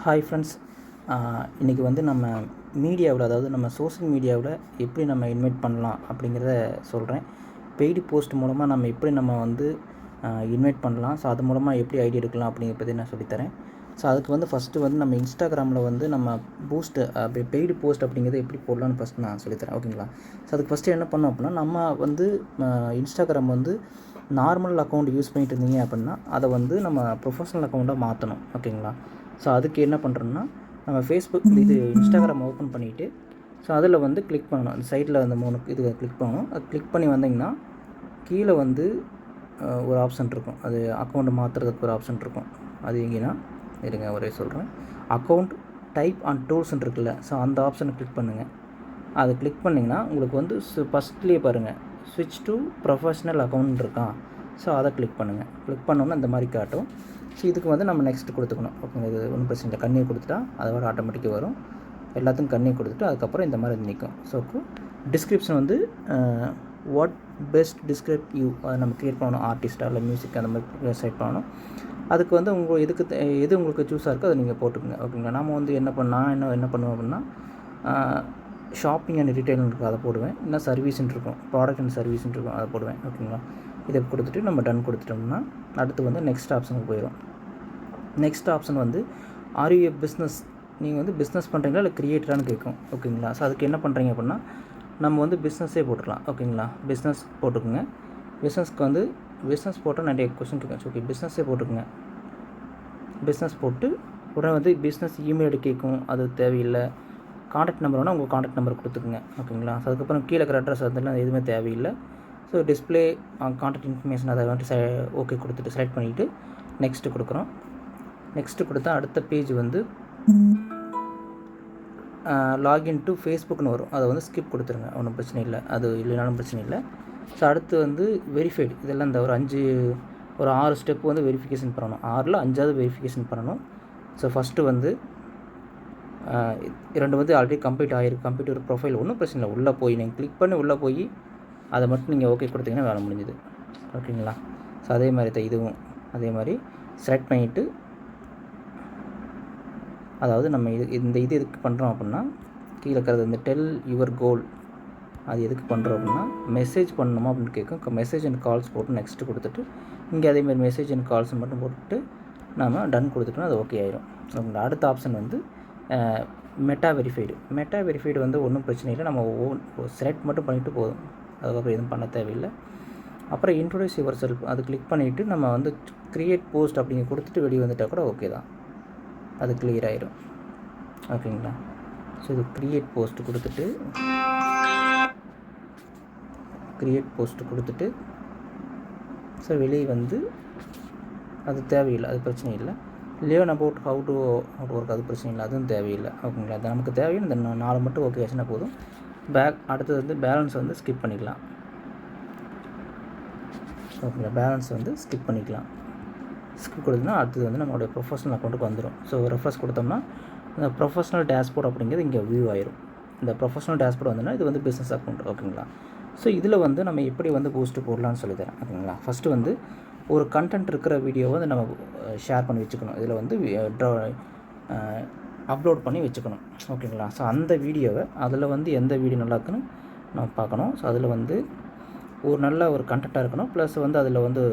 Hi friends, இன்றைக்கி வந்து நம்ம மீடியாவில், அதாவது நம்ம சோஷியல் மீடியாவில் எப்படி நம்ம இன்வைட் பண்ணலாம் அப்படிங்கிறத சொல்கிறேன். பெய்டு போஸ்ட் மூலமாக நம்ம எப்படி நம்ம வந்து இன்வைட் பண்ணலாம், ஸோ அது மூலமாக எப்படி ஐடி எடுக்கலாம் அப்படிங்கிற பற்றி நான் சொல்லித்தரேன். ஸோ அதுக்கு வந்து ஃபஸ்ட்டு வந்து நம்ம இன்ஸ்டாகிராமில் வந்து நம்ம அப்படி பெய்டு போஸ்ட் அப்படிங்கிறத எப்படி போடலான்னு ஃபஸ்ட்டு நான் சொல்லித்தரேன், ஓகேங்களா? ஸோ அதுக்கு ஃபஸ்ட்டு என்ன பண்ணோம் அப்படின்னா, நம்ம வந்து இன்ஸ்டாகிராம் வந்து நார்மல் அக்கௌண்ட் யூஸ் பண்ணிட்டு இருந்தீங்க அப்படின்னா அதை வந்து நம்ம ப்ரொஃபஷனல் அக்கௌண்ட்டாக மாற்றணும், ஓகேங்களா? ஸோ அதுக்கு என்ன பண்ணுறோன்னா, நம்ம ஃபேஸ்புக் இன்ஸ்டாகிராம் ஓப்பன் பண்ணிவிட்டு, ஸோ அதில் வந்து கிளிக் பண்ணணும். அந்த சைடில் அந்த 3 இது கிளிக் பண்ணணும். அது கிளிக் பண்ணி வந்தீங்கன்னா கீழே வந்து ஒரு ஆப்ஷன் இருக்கும். அது அக்கௌண்ட்டை மாற்றுறதுக்கு ஒரு ஆப்ஷன் இருக்கும். அது எங்கேன்னா, இருங்க ஒரே சொல்கிறேன். அக்கௌண்ட் டைப் அண்ட் டூல்ஸ்ன்னு இருக்குல்ல, ஸோ அந்த ஆப்ஷனை கிளிக் பண்ணுங்கள். அதை கிளிக் பண்ணிங்கன்னா உங்களுக்கு வந்து ஃபஸ்ட்லேயே பாருங்கள், ஸ்விட்ச் டு ப்ரொஃபஷ்னல் அக்கௌண்ட் இருக்கான். ஸோ அதை கிளிக் பண்ணுங்கள். கிளிக் பண்ணோன்னா இந்த மாதிரி காட்டும். ஸோ இதுக்கு வந்து நம்ம நெக்ஸ்ட்டு கொடுத்துக்கணும், ஓகேங்களா? இது ஒன்றும் பிரச்சனை இல்லை. கண்ணியை கொடுத்துட்டா அதோட ஆட்டோமேட்டிக்காக வரும். எல்லாத்துக்கும் கண்ணியை கொடுத்துட்டு அதுக்கப்புறம் இந்த மாதிரி நிற்கும். ஸோ டிஸ்கிரிப்ஷன் வந்து வாட் பெஸ்ட் டிஸ்கிரைப் யூ, அதை நம்ம க்ரியேட் பண்ணணும். ஆர்டிஸ்ட்டாக இல்லை மியூசிக் அந்த மாதிரி செலக்ட் பண்ணணும். அதுக்கு வந்து இதுக்கு எது உங்களுக்கு சூஸாக இருக்கோ அதை நீங்கள் போட்டுக்கோங்க, ஓகேங்களா? நாம் வந்து என்ன பண்ணுவோம் அப்படின்னா, ஷாப்பிங் அண்ட் ரீட்டைல்னு இருக்கும், அதை போடுவேன். இல்லை சர்வீஸ்ன்னு இருக்கும், ப்ராடக்ட் அண்ட் சர்வீஸ்ன்னு இருக்கும், அதை போடுவேன், ஓகேங்களா? இதை கொடுத்துட்டு நம்ம டன் கொடுத்துட்டோம்னா அடுத்து வந்து நெக்ஸ்ட் ஆப்ஷனுக்கு போயிடும். நெக்ஸ்ட் ஆப்ஷன் வந்து ஆர் யூ பிஸ்னஸ், நீங்கள் வந்து பிஸ்னஸ் பண்ணுறீங்களா இல்லை க்ரியேட்டரானு கேட்கும், ஓகேங்களா? ஸோ அதுக்கு என்ன பண்ணுறீங்க அப்படின்னா, நம்ம வந்து பிஸ்னஸே போட்டுக்கலாம், ஓகேங்களா? பிஸ்னஸ் போட்டுக்குங்க. பிஸ்னஸ்க்கு வந்து பிஸ்னஸ் போட்டால் நிறைய கொஸ்டின் கேட்கும். ஓகே, பிஸ்னஸே போட்டுக்குங்க. பிஸ்னஸ் போட்டு உடனே வந்து பிஸ்னஸ் இமெயில் கேட்கும், அது தேவையில்லை. காண்டாக்ட் நம்பர் வேணால் உங்கள் காண்டாக்ட் நம்பர் கொடுத்துக்குங்க, ஓகேங்களா? ஸோ அதுக்கப்புறம் கீழே இருக்கிற அட்ரஸ் அதெல்லாம் எதுவுமே தேவையில்லை. ஸோ டிஸ்பிளே காண்டாக்ட் இன்ஃபர்மேஷன் அதை வந்துட்டு ஓகே கொடுத்துட்டு செலக்ட் பண்ணிவிட்டு நெக்ஸ்ட்டு கொடுக்குறோம். நெக்ஸ்ட்டு கொடுத்தா அடுத்த பேஜ் வந்து லாகின் டு ஃபேஸ்புக்னு வரும். அதை வந்து ஸ்கிப் கொடுத்துருங்க, ஒன்றும் பிரச்சனை இல்லை. அது இல்லைனாலும் பிரச்சனை இல்லை. ஸோ அடுத்து வந்து வெரிஃபைடு, இதெல்லாம் இந்த ஒரு 6 ஸ்டெப்பு வந்து வெரிஃபிகேஷன் பண்ணணும். 6ல் 5வது வெரிஃபிகேஷன் பண்ணணும். ஸோ ஃபஸ்ட்டு வந்து 2 வந்து ஆல்ரெடி கம்ப்ளீட் ஆகிருக்கு. கம்ப்யூட்டர் ப்ரொஃபைல் ஒன்றும் பிரச்சனை இல்லை. உள்ளே போய் நீங்கள் கிளிக் பண்ணி உள்ளே போய் அதை மட்டும் நீங்கள் ஓகே கொடுத்தீங்கன்னா வேலை முடிஞ்சுது, ஓகேங்களா? ஸோ அதே மாதிரி தான் இதுவும் அதே மாதிரி செலக்ட் பண்ணிவிட்டு, அதாவது நம்ம இது எதுக்கு பண்ணுறோம் அப்படின்னா, கீழே இருக்கிறது இந்த டெல் யுவர் கோல், அது எதுக்கு பண்ணுறோம் அப்படின்னா, மெசேஜ் பண்ணணுமா அப்படின்னு கேட்கும். மெசேஜ் அண்ட் கால்ஸ் போட்டு நெக்ஸ்ட்டு கொடுத்துட்டு, இங்கே அதேமாதிரி மெசேஜ் அண்ட் கால்ஸ் மட்டும் போட்டுட்டு நம்ம டன் கொடுத்துட்டோம்னா அது ஓகே ஆயிரும். அடுத்த ஆப்ஷன் வந்து மெட்டா வெரிஃபைடு வந்து ஒன்றும் பிரச்சனை இல்லை. நம்ம செலக்ட் மட்டும் பண்ணிவிட்டு போதும், அதுக்கப்புறம் எதுவும் பண்ண தேவையில்லை. அப்புறம் இன்ட்ரோடியூஸ் யுவர் செல்ஃப், அது கிளிக் பண்ணிவிட்டு நம்ம வந்து க்ரியேட் போஸ்ட் அப்படிங்க கொடுத்துட்டு வெளியே வந்துட்டால் கூட ஓகே தான், அது கிளியர் ஆயிரும், ஓகேங்களா? ஸோ இது க்ரியேட் போஸ்ட்டு கொடுத்துட்டு ஸோ வெளியே வந்து அது தேவையில்லை, அது பிரச்சனை இல்லை. Learn about how to work, அது பிரச்சனை இல்லை, அதுவும் தேவையில்லை, ஓகேங்களா? அது நமக்கு தேவையான இந்த 4 மட்டும் ஓகே ஆச்சுன்னா போதும். அடுத்தது வந்து பேலன்ஸ் வந்து ஸ்கிப் பண்ணிக்கலாம், ஓகேங்களா? பேலன்ஸ் வந்து ஸ்கிப் பண்ணிக்கலாம். ஸ்கிப் கொடுத்தோம்னா அடுத்தது வந்து நம்மளுடைய ப்ரொஃபஷனல் அக்கௌண்ட்டுக்கு வந்துடும். ஸோ ரெஃப்ரெஷ் கொடுத்தோம்னா இந்த ப்ரொஃபஷனல் டேஷ்போர்ட் அப்படிங்கிறது இங்கே வியூ ஆயிரும். இந்த ப்ரொஃபஷனல் டேஷ்போர்ட் வந்தோன்னா இது வந்து பிஸ்னஸ் அக்கௌண்ட், ஓகேங்களா? ஸோ இதில் வந்து நம்ம எப்படி வந்து பூஸ்ட்டு போடலான்னு சொல்லித்தரேன், ஓகேங்களா? ஃபஸ்ட்டு வந்து ஒரு கண்டென்ட் இருக்கிற வீடியோவை வந்து நம்ம ஷேர் பண்ணி வச்சுக்கணும். இதில் வந்து அப்லோட் பண்ணி வச்சுக்கணும், ஓகேங்களா? ஸோ அந்த வீடியோவை அதில் வந்து எந்த வீடியோ நல்லா இருக்குன்னு நம்ம பார்க்கணும். ஸோ அதில் வந்து ஒரு நல்ல ஒரு கண்டென்ட்டாக இருக்கணும். ப்ளஸ் வந்து அதில் வந்து